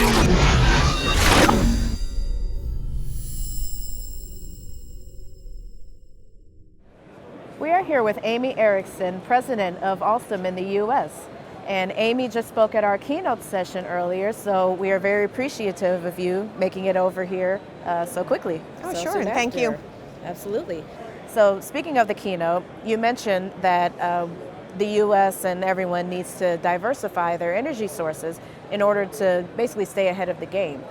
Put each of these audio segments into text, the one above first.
We are here with Amy Ericson, president of Alstom in the U.S. And Amy just spoke at our keynote session earlier, so we are very appreciative of you making it over here so quickly. Oh, sure, and thank you. Absolutely. So speaking of the keynote, you mentioned that the U.S. and everyone needs to diversify their energy sources in order to basically stay ahead of the game.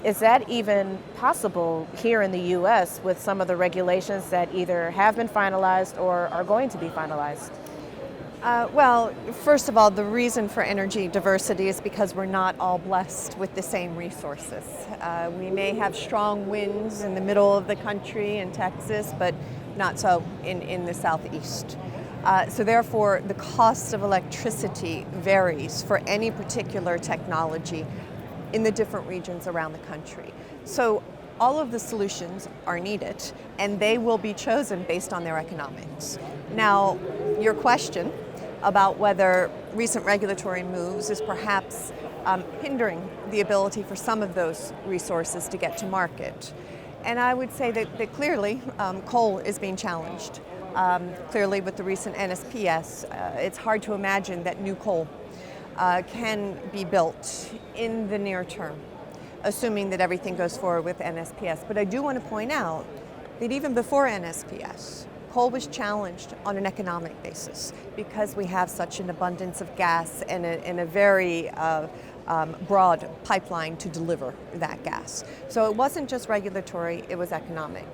Is that even possible here in the U.S. with some of the regulations that either have been finalized or are going to be finalized? Well, first of all, the reason for energy diversity is because we're not all blessed with the same resources. We may have strong winds in the middle of the country in Texas, but not so in the southeast. So therefore, the cost of electricity varies for any particular technology in the different regions around the country. So all of the solutions are needed, and they will be chosen based on their economics. Now, your question about whether recent regulatory moves is perhaps hindering the ability for some of those resources to get to market. And I would say that clearly coal is being challenged. Clearly with the recent NSPS, it's hard to imagine that new coal can be built in the near term, assuming that everything goes forward with NSPS. But I do want to point out that even before NSPS, coal was challenged on an economic basis because we have such an abundance of gas and a very broad pipeline to deliver that gas. So it wasn't just regulatory, it was economic.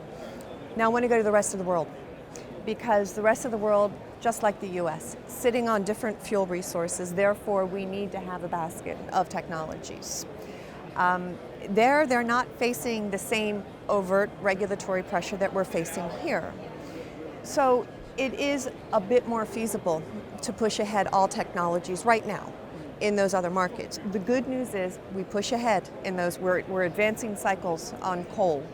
Now I want to go to the rest of the world, because the rest of the world, just like the US, sitting on different fuel resources, therefore we need to have a basket of technologies. They're not facing the same overt regulatory pressure that we're facing here. So it is a bit more feasible to push ahead all technologies right now in those other markets. The good news is we push ahead in those. We're advancing cycles on coal.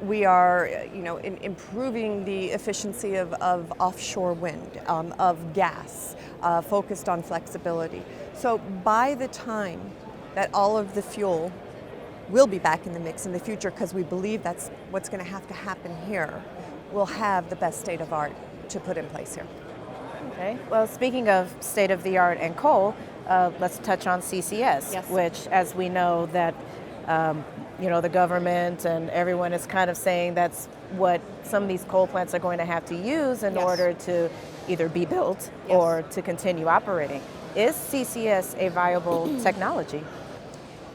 We are, improving the efficiency of offshore wind, of gas, focused on flexibility. So by the time that all of the fuel will be back in the mix in the future, because we believe that's what's going to have to happen here, we'll have the best state of art to put in place here. Okay. Well, speaking of state of the art and coal, let's touch on CCS, yes. Which, as we know, that the government and everyone is kind of saying that's what some of these coal plants are going to have to use in yes. order to either be built yes. or to continue operating. Is CCS a viable technology?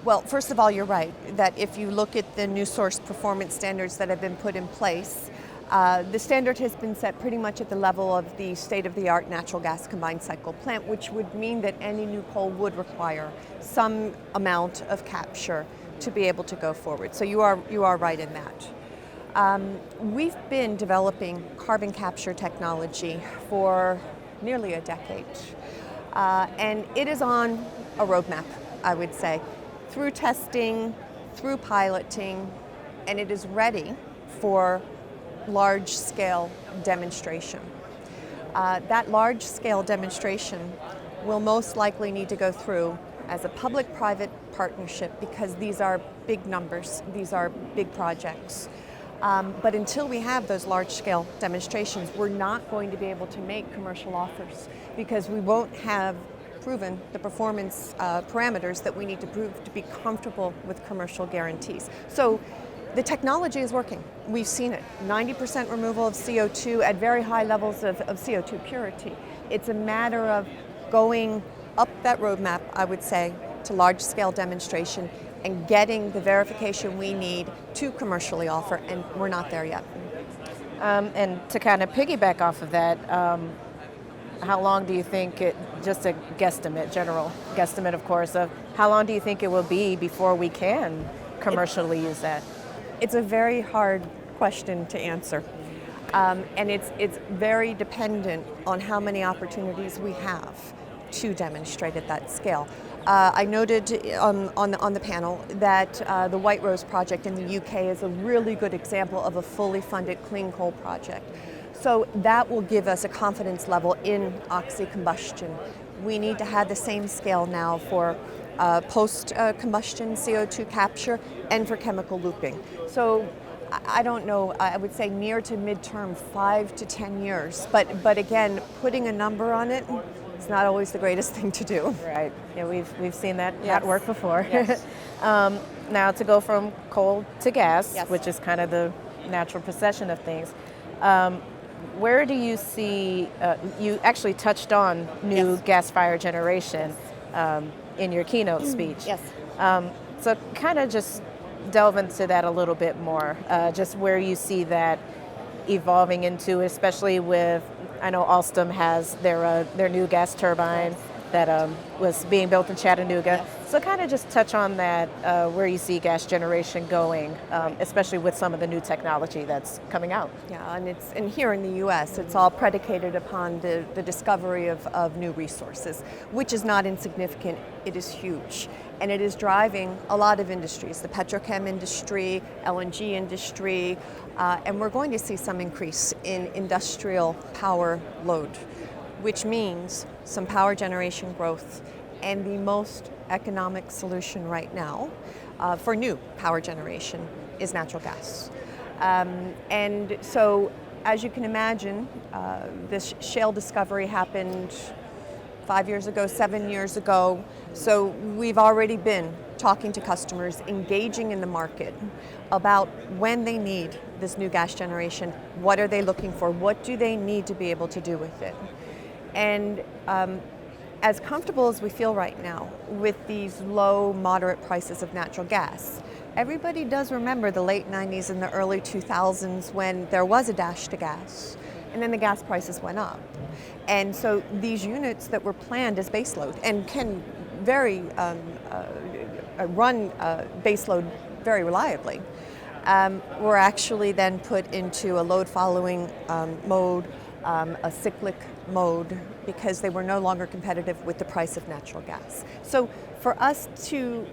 Well, first of all, you're right that if you look at the new source performance standards that have been put in place, the standard has been set pretty much at the level of the state-of-the-art natural gas combined cycle plant, which would mean that any new coal would require some amount of capture to be able to go forward. So you are right in that. We've been developing carbon capture technology for nearly a decade, and it is on a roadmap, I would say, through testing, through piloting, and it is ready for large-scale demonstration. That large-scale demonstration will most likely need to go through as a public-private partnership, because these are big numbers, these are big projects. But until we have those large-scale demonstrations, we're not going to be able to make commercial offers, because we won't have proven the performance parameters that we need to prove to be comfortable with commercial guarantees. So the technology is working. We've seen it. 90% removal of CO2 at very high levels of CO2 purity. It's a matter of going up that roadmap, I would say, to large-scale demonstration and getting the verification we need to commercially offer, and we're not there yet. And to kind of piggyback off of that, how long do you think just a guesstimate, general guesstimate of course, of how long do you think it will be before we can commercially use that? It's a very hard question to answer. And it's very dependent on how many opportunities we have to demonstrate at that scale. I noted on the panel that the White Rose project in the UK is a really good example of a fully funded clean coal project. So that will give us a confidence level in oxy-combustion we need to have the same scale now for post-combustion CO2 capture and for chemical looping. So I don't know, I would say near to midterm, 5 to 10 years. But again, putting a number on it is not always the greatest thing to do. Right. Yeah, we've seen that Yes. not work before. Yes. Now to go from coal to gas, Yes. which is kind of the natural procession of things. Where do you see, you actually touched on new Yes. gas-fired generation in your keynote speech. Yes. So kind of just delve into that a little bit more, just where you see that evolving into, especially with, I know Alstom has their new gas turbine that was being built in Chattanooga. So kind of just touch on that, where you see gas generation going, especially with some of the new technology that's coming out. Yeah, and here in the U.S., it's all predicated upon the discovery of new resources, which is not insignificant. It is huge, and it is driving a lot of industries, the petrochem industry, LNG industry, and we're going to see some increase in industrial power load, which means some power generation growth, and the most economic solution right now for new power generation is natural gas. And so, as you can imagine, this shale discovery happened 5 years ago, 7 years ago. So we've already been talking to customers, engaging in the market about when they need this new gas generation, what are they looking for, what do they need to be able to do with it. And as comfortable as we feel right now with these low, moderate prices of natural gas, everybody does remember the late 90s and the early 2000s when there was a dash to gas, and then the gas prices went up. And so these units that were planned as baseload and can run baseload very reliably, were actually then put into a load following mode, a cyclic mode, because they were no longer competitive with the price of natural gas. So for us to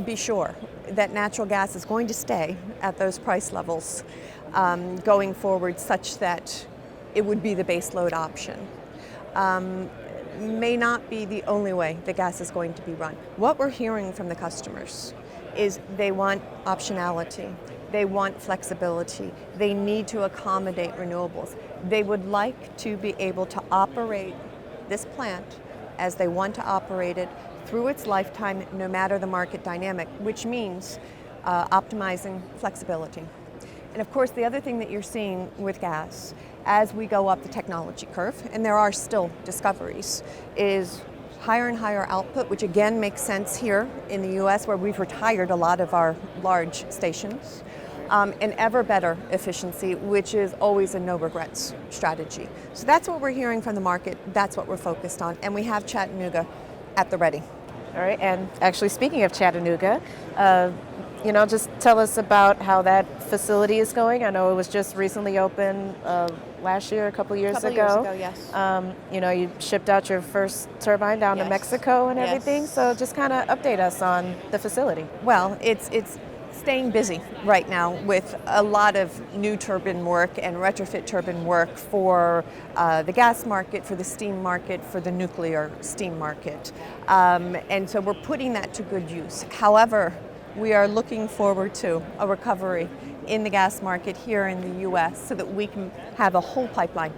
be sure that natural gas is going to stay at those price levels going forward, such that it would be the baseload option, may not be the only way the gas is going to be run. What we're hearing from the customers is they want optionality. They want flexibility. They need to accommodate renewables. They would like to be able to operate this plant as they want to operate it through its lifetime, no matter the market dynamic, which means optimizing flexibility. And of course, the other thing that you're seeing with gas, as we go up the technology curve, and there are still discoveries, is higher and higher output, which again makes sense here in the US, where we've retired a lot of our large stations, and ever better efficiency, which is always a no regrets strategy. So that's what we're hearing from the market, that's what we're focused on, and we have Chattanooga at the ready. All right, and actually speaking of Chattanooga, just tell us about how that facility is going. I know it was just recently opened last year, a couple years ago. Yes. You shipped out your first turbine down to Mexico and everything. Yes. So just kind of update us on the facility. Well, it's staying busy right now with a lot of new turbine work and retrofit turbine work for the gas market, for the steam market, for the nuclear steam market. And so we're putting that to good use. However, we are looking forward to a recovery in the gas market here in the US so that we can have a whole pipeline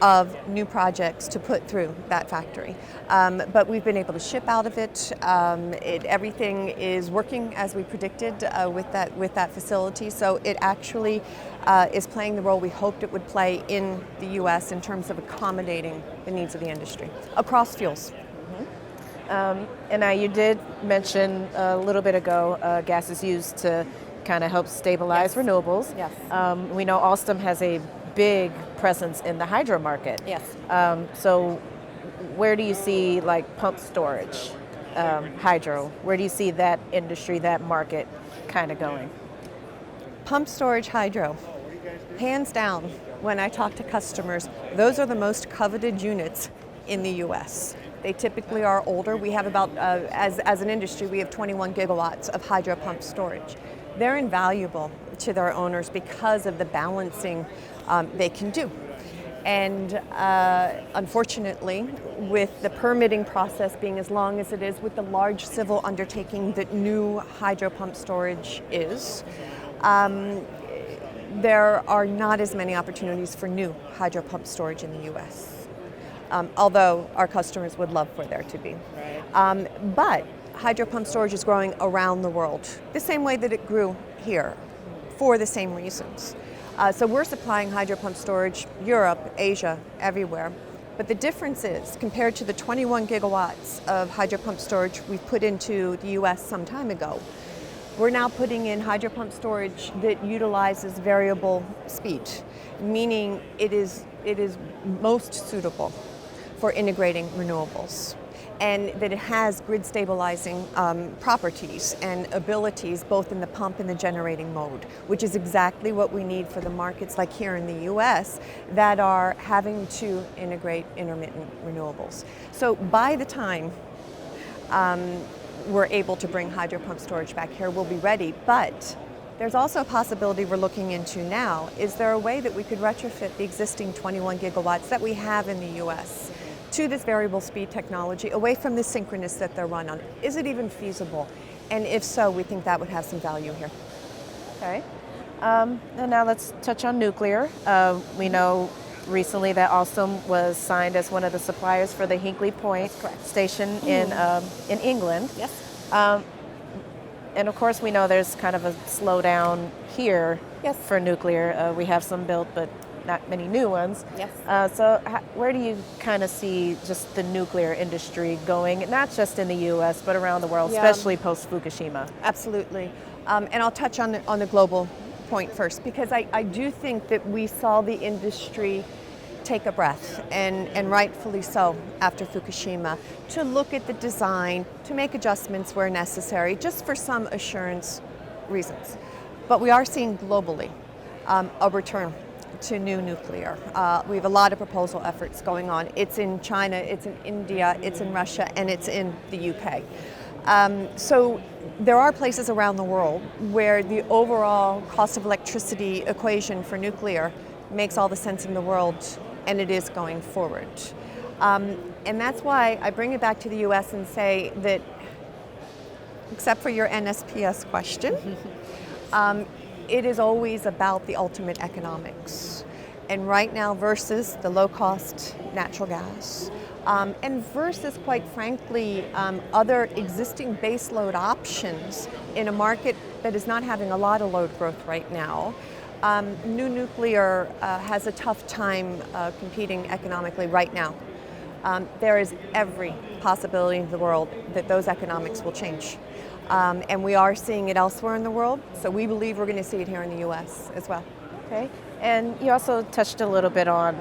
of new projects to put through that factory. But we've been able to ship out of it. Everything is working as we predicted with that facility. So it actually is playing the role we hoped it would play in the US in terms of accommodating the needs of the industry across fuels. And now you did mention a little bit ago, gas is used to kind of help stabilize renewables. Yes. We know Alstom has a big presence in the hydro market. Yes. So where do you see like pump storage, hydro? Where do you see that industry, that market kind of going? Pump storage hydro, hands down, when I talk to customers, those are the most coveted units in the US. They typically are older. We have about, as an industry, we have 21 gigawatts of hydro pump storage. They're invaluable to their owners because of the balancing they can do. And unfortunately, with the permitting process being as long as it is, with the large civil undertaking that new hydro pump storage is, there are not as many opportunities for new hydro pump storage in the U.S., although our customers would love for there to be. Right. But hydro pump storage is growing around the world, the same way that it grew here, for the same reasons. So we're supplying hydro pump storage, Europe, Asia, everywhere. But the difference is, compared to the 21 gigawatts of hydro pump storage we put into the US some time ago, we're now putting in hydro pump storage that utilizes variable speed, meaning it is most suitable for integrating renewables, and that it has grid stabilizing properties and abilities both in the pump and the generating mode, which is exactly what we need for the markets like here in the US that are having to integrate intermittent renewables. So by the time we're able to bring hydro pump storage back here, we'll be ready. But there's also a possibility we're looking into now. Is there a way that we could retrofit the existing 21 gigawatts that we have in the US to this variable speed technology, away from the synchronous that they're run on? Is it even feasible? And if so, we think that would have some value here. Okay. And now let's touch on nuclear. We know recently that Alstom was signed as one of the suppliers for the Hinkley Point station in England. Yes. And of course, we know there's kind of a slowdown here Yes. for nuclear. We have some built, but not many new ones. Yes. So where do you kind of see just the nuclear industry going, not just in the U.S., but around the world, Yeah. especially post-Fukushima? Absolutely. And I'll touch on the global point first, because I do think that we saw the industry take a breath, and rightfully so, after Fukushima, to look at the design, to make adjustments where necessary, just for some assurance reasons. But we are seeing globally a return to new nuclear. We have a lot of proposal efforts going on. It's in China, it's in India, it's in Russia, and it's in the UK. So there are places around the world where the overall cost of electricity equation for nuclear makes all the sense in the world, and it is going forward. And that's why I bring it back to the US and say that, except for your NSPS question, it is always about the ultimate economics. And right now, versus the low-cost natural gas, and versus, quite frankly, other existing baseload options in a market that is not having a lot of load growth right now, new nuclear has a tough time competing economically right now. There is every possibility in the world that those economics will change. And we are seeing it elsewhere in the world, so we believe we're going to see it here in the US as well. Okay. And you also touched a little bit on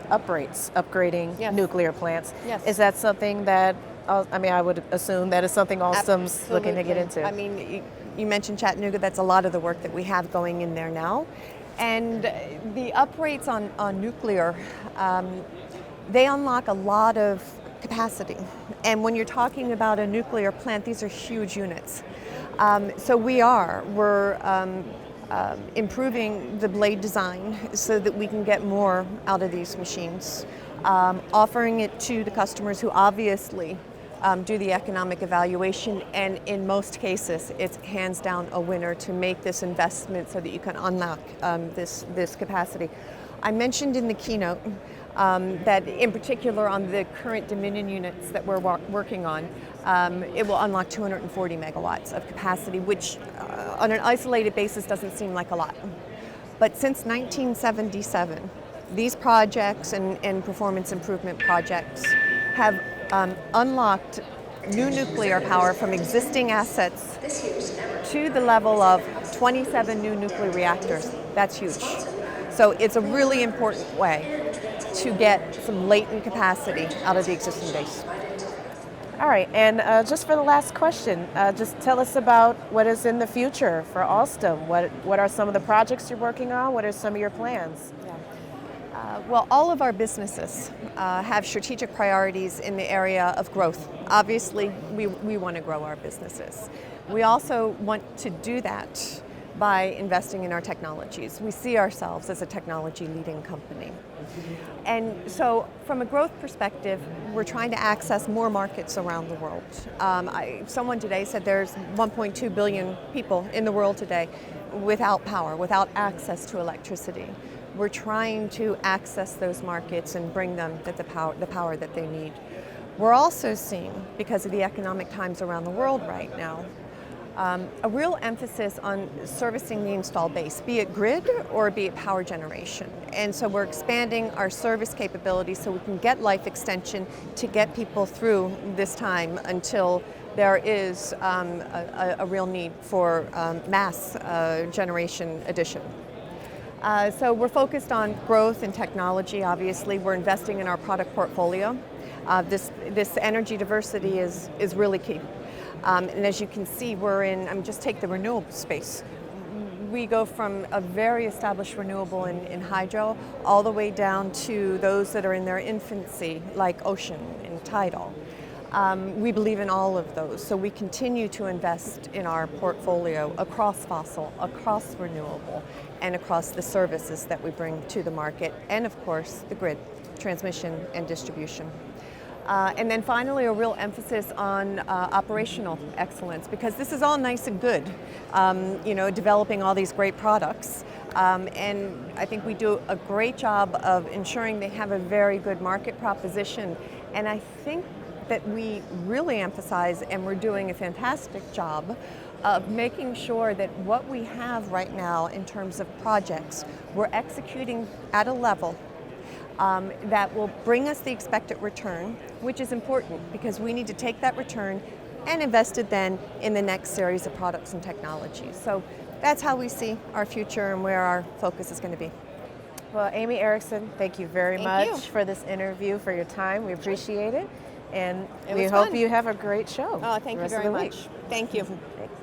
upgrading Yes. nuclear plants. Yes. Is that something that, I would assume that is something Alstom's looking to get into? I mean, you mentioned Chattanooga, that's a lot of the work that we have going in there now. And the uprates on nuclear, they unlock a lot of capacity. And when you're talking about a nuclear plant, these are huge units. So we're improving the blade design so that we can get more out of these machines, offering it to the customers who obviously do the economic evaluation, and in most cases it's hands down a winner to make this investment so that you can unlock this capacity. I mentioned in the keynote that in particular on the current Dominion units that we're working on, it will unlock 240 megawatts of capacity, which on an isolated basis doesn't seem like a lot. But since 1977, these projects and performance improvement projects have unlocked new nuclear power from existing assets to the level of 27 new nuclear reactors. That's huge. So it's a really important way to get some latent capacity out of the existing base. All right, and just for the last question, just tell us about what is in the future for Alstom. What are some of the projects you're working on? What are some of your plans? Well, all of our businesses have strategic priorities in the area of growth. Obviously, we want to grow our businesses. We also want to do that by investing in our technologies. We see ourselves as a technology leading company. And so from a growth perspective, we're trying to access more markets around the world. Someone today said there's 1.2 billion people in the world today without power, without access to electricity. We're trying to access those markets and bring them the power that they need. We're also seeing, because of the economic times around the world right now, a real emphasis on servicing the installed base, be it grid or be it power generation. And so we're expanding our service capabilities so we can get life extension to get people through this time until there is a real need for mass generation addition. So we're focused on growth and technology, obviously. We're investing in our product portfolio. This energy diversity is really key. And as you can see, we're in, just take the renewable space. We go from a very established renewable in hydro all the way down to those that are in their infancy, like ocean and tidal. We believe in all of those, so we continue to invest in our portfolio across fossil, across renewable, and across the services that we bring to the market, and of course the grid, transmission and distribution. And then finally, a real emphasis on operational excellence, because this is all nice and good, developing all these great products. And I think we do a great job of ensuring they have a very good market proposition. And I think that we really emphasize, and we're doing a fantastic job, of making sure that what we have right now in terms of projects, we're executing at a level that will bring us the expected return, which is important because we need to take that return and invest it then in the next series of products and technologies. So that's how we see our future and where our focus is going to be. Well, Amy Ericson, thank you very much for this interview, for your time. We appreciate it. And we hope you have a great show. Oh, thank you very much. Thank you. Thanks.